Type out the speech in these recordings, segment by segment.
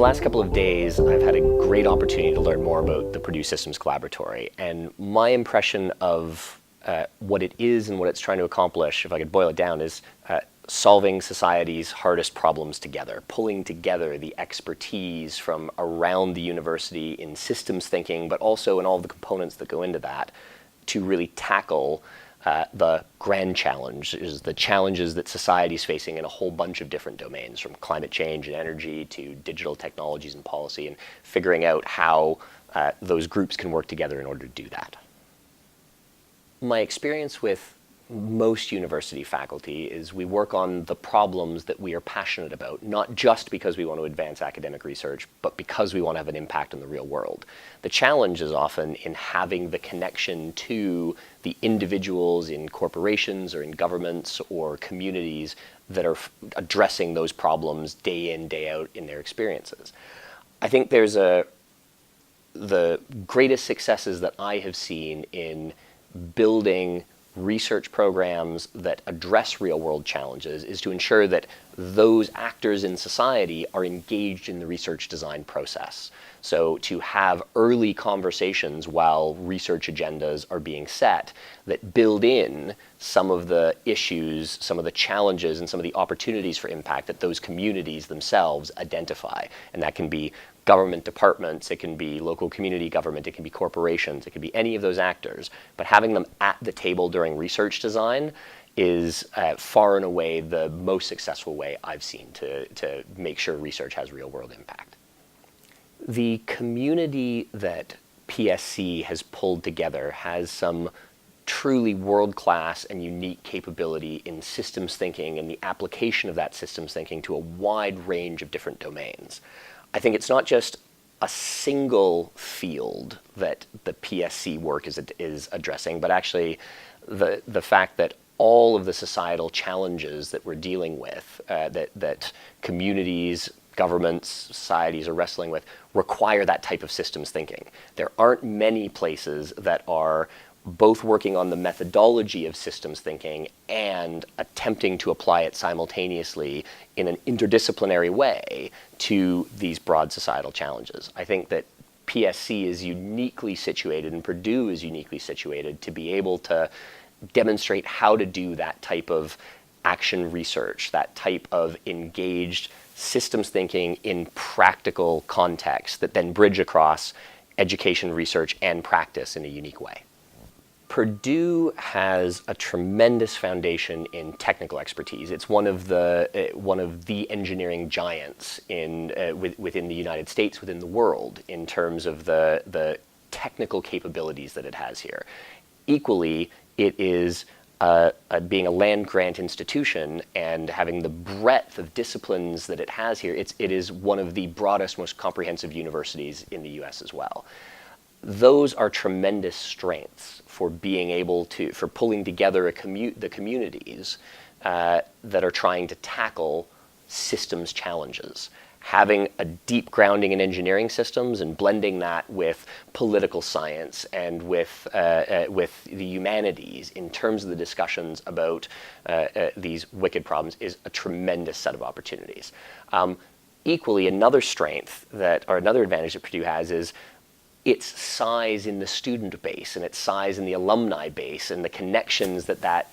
last couple of days, I've had a great opportunity to learn more about the Purdue Systems Collaboratory, and my impression of what it is and what it's trying to accomplish, if I could boil it down, is solving society's hardest problems together, pulling together the expertise from around the university in systems thinking, but also in all the components that go into that, to really tackle the grand challenge, is the challenges that society is facing in a whole bunch of different domains, from climate change and energy to digital technologies and policy, and figuring out how those groups can work together in order to do that. My experience with most university faculty is we work on the problems that we are passionate about, not just because we want to advance academic research, but because we want to have an impact in the real world. The challenge is often in having the connection to the individuals in corporations or in governments or communities that are addressing those problems day in, day out in their experiences. I think there's the greatest successes that I have seen in building research programs that address real-world challenges is to ensure that those actors in society are engaged in the research design process. So to have early conversations while research agendas are being set that build in some of the issues, some of the challenges, and some of the opportunities for impact that those communities themselves identify. And that can be government departments, it can be local community government, it can be corporations, it can be any of those actors. But having them at the table during research design is far and away the most successful way I've seen to make sure research has real-world impact. The community that PSC has pulled together has some truly world-class and unique capability in systems thinking and the application of that systems thinking to a wide range of different domains. I think it's not just a single field that the PSC work is addressing, but actually the fact that all of the societal challenges that we're dealing with, that communities, governments, societies are wrestling with, require that type of systems thinking. There aren't many places that are both working on the methodology of systems thinking and attempting to apply it simultaneously in an interdisciplinary way to these broad societal challenges. I think that PSC is uniquely situated and Purdue is uniquely situated to be able to demonstrate how to do that type of action research, that type of engaged systems thinking in practical contexts that then bridge across education, research, and practice in a unique way. Purdue has a tremendous foundation in technical expertise. It's one of the engineering giants within the United States, within the world, in terms of the technical capabilities that it has here. Equally, it is being a land-grant institution and having the breadth of disciplines that it has here, it is one of the broadest, most comprehensive universities in the US as well. Those are tremendous strengths for being able for pulling together the communities that are trying to tackle systems challenges. Having a deep grounding in engineering systems and blending that with political science and with the humanities in terms of the discussions about these wicked problems is a tremendous set of opportunities. Equally, another strength or another advantage that Purdue has is its size in the student base and its size in the alumni base and the connections that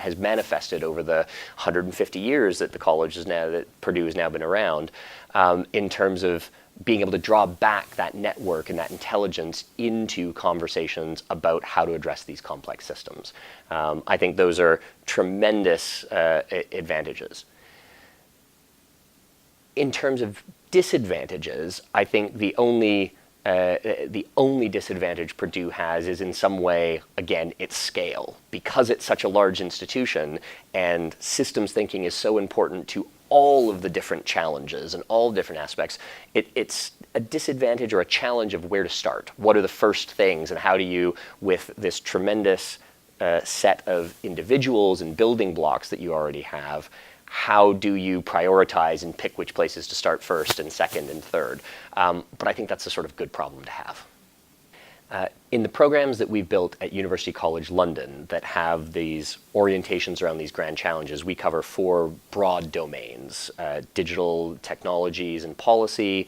has manifested over the 150 years that the college that Purdue has now been around, in terms of being able to draw back that network and that intelligence into conversations about how to address these complex systems. I think those are tremendous advantages. In terms of disadvantages, I think the only disadvantage Purdue has is in some way, again, its scale. Because it's such a large institution and systems thinking is so important to all of the different challenges and all different aspects, it's a disadvantage or a challenge of where to start. What are the first things and how do you, with this tremendous set of individuals and building blocks that you already have, how do you prioritize and pick which places to start first and second and third? But I think that's a sort of good problem to have. In the programs that we've built at University College London that have these orientations around these grand challenges, we cover 4 broad domains: digital technologies and policy,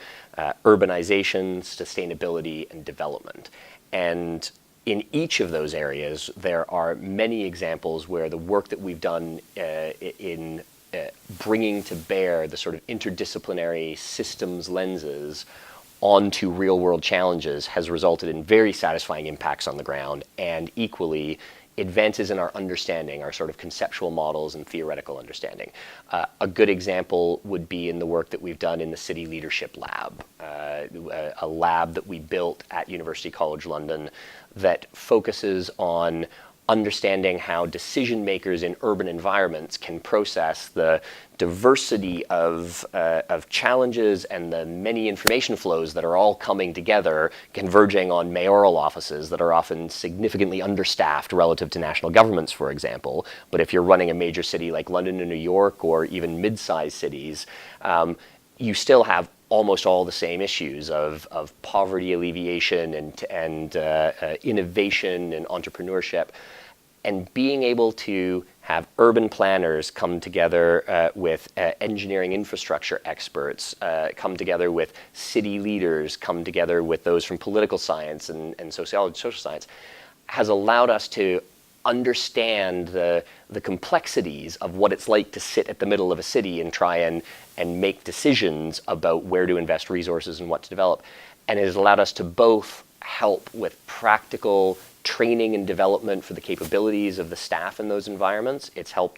urbanization, sustainability, and development. And in each of those areas, there are many examples where the work that we've done in bringing to bear the sort of interdisciplinary systems lenses onto real-world challenges has resulted in very satisfying impacts on the ground, and equally advances in our understanding, our sort of conceptual models and theoretical understanding. A good example would be in the work that we've done in the City Leadership Lab, a lab that we built at University College London that focuses on understanding how decision makers in urban environments can process the diversity of challenges and the many information flows that are all coming together, converging on mayoral offices that are often significantly understaffed relative to national governments, for example. But if you're running a major city like London and New York, or even mid-sized cities, you still have almost all the same issues of poverty alleviation and innovation and entrepreneurship. And being able to have urban planners come together with engineering infrastructure experts, come together with city leaders, come together with those from political science and sociology, social science, has allowed us to understand the complexities of what it's like to sit at the middle of a city and try and make decisions about where to invest resources and what to develop. And it has allowed us to both help with practical training and development for the capabilities of the staff in those environments. It's helped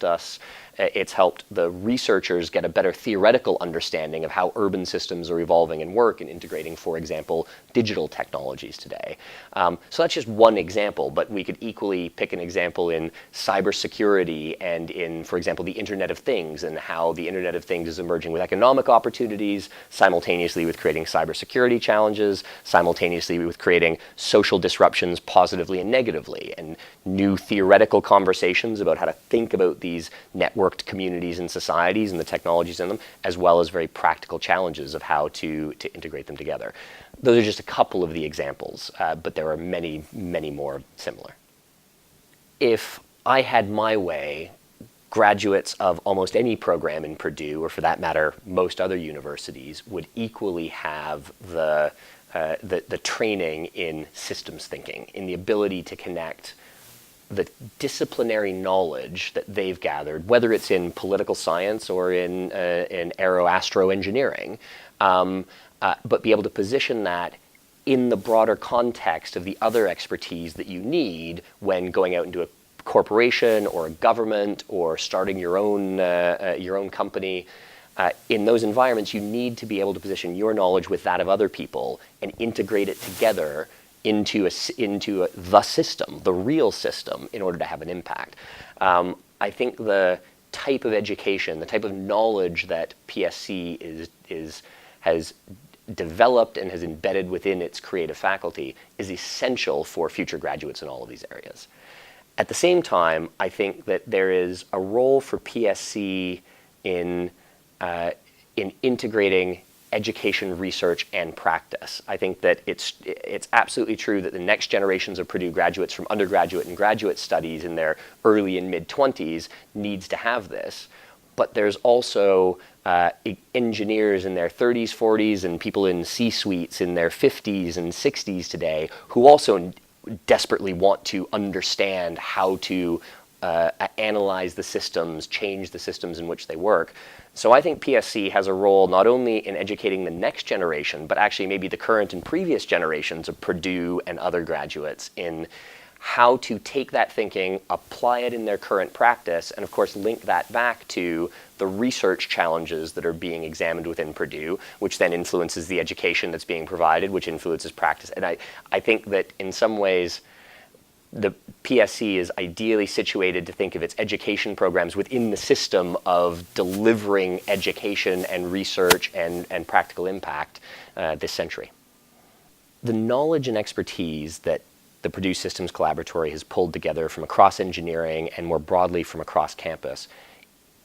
the researchers get a better theoretical understanding of how urban systems are evolving and work and integrating, for example, digital technologies today. So that's just one example, but we could equally pick an example in cybersecurity and in, for example, the Internet of Things, and how the Internet of Things is emerging with economic opportunities, simultaneously with creating cybersecurity challenges, simultaneously with creating social disruptions positively and negatively, and new theoretical conversations about how to think about these networked communities and societies and the technologies in them, as well as very practical challenges of how to integrate them together. Those are just a couple of the examples, but there are many, many more similar. If I had my way, graduates of almost any program in Purdue, or for that matter, most other universities, would equally have the training in systems thinking, in the ability to connect the disciplinary knowledge that they've gathered, whether it's in political science or in aero-astro engineering, but be able to position that in the broader context of the other expertise that you need when going out into a corporation or a government or starting your own company. In those environments, you need to be able to position your knowledge with that of other people and integrate it together into the system, the real system, in order to have an impact. I think the type of education, the type of knowledge that PSC has developed and has embedded within its creative faculty is essential for future graduates in all of these areas. At the same time, I think that there is a role for PSC in integrating education, research, and practice. I think that it's absolutely true that the next generations of Purdue graduates from undergraduate and graduate studies in their early and mid-20s needs to have this. But there's also engineers in their 30s, 40s, and people in C-suites in their 50s and 60s today who also desperately want to understand how to analyze the systems, change the systems in which they work. So I think PSC has a role not only in educating the next generation, but actually maybe the current and previous generations of Purdue and other graduates in how to take that thinking, apply it in their current practice, and of course link that back to the research challenges that are being examined within Purdue, which then influences the education that's being provided, which influences practice. And I think that in some ways, the PSC is ideally situated to think of its education programs within the system of delivering education and research and practical impact this century. The knowledge and expertise that the Purdue Systems Collaboratory has pulled together from across engineering and more broadly from across campus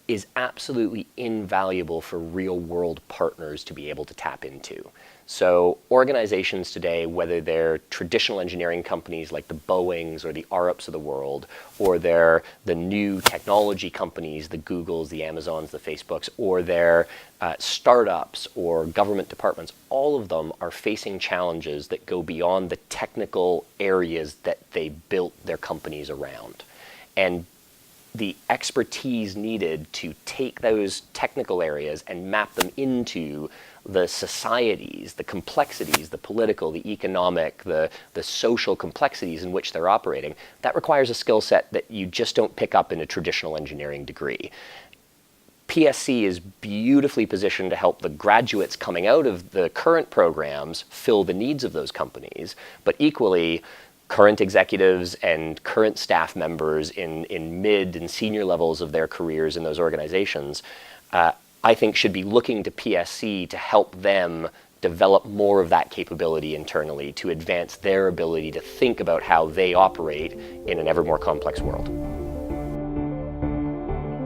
is absolutely invaluable for real-world partners to be able to tap into. So organizations today, whether they're traditional engineering companies like the Boeings or the Arups of the world, or they're the new technology companies, the Googles, the Amazons, the Facebooks, or they're startups or government departments, all of them are facing challenges that go beyond the technical areas that they built their companies around. And the expertise needed to take those technical areas and map them into the societies, the complexities, the political, the economic, the social complexities in which they're operating, that requires a skill set that you just don't pick up in a traditional engineering degree. PSC is beautifully positioned to help the graduates coming out of the current programs fill the needs of those companies, but equally, current executives and current staff members in mid and senior levels of their careers in those organizations, I think should be looking to PSC to help them develop more of that capability internally to advance their ability to think about how they operate in an ever more complex world.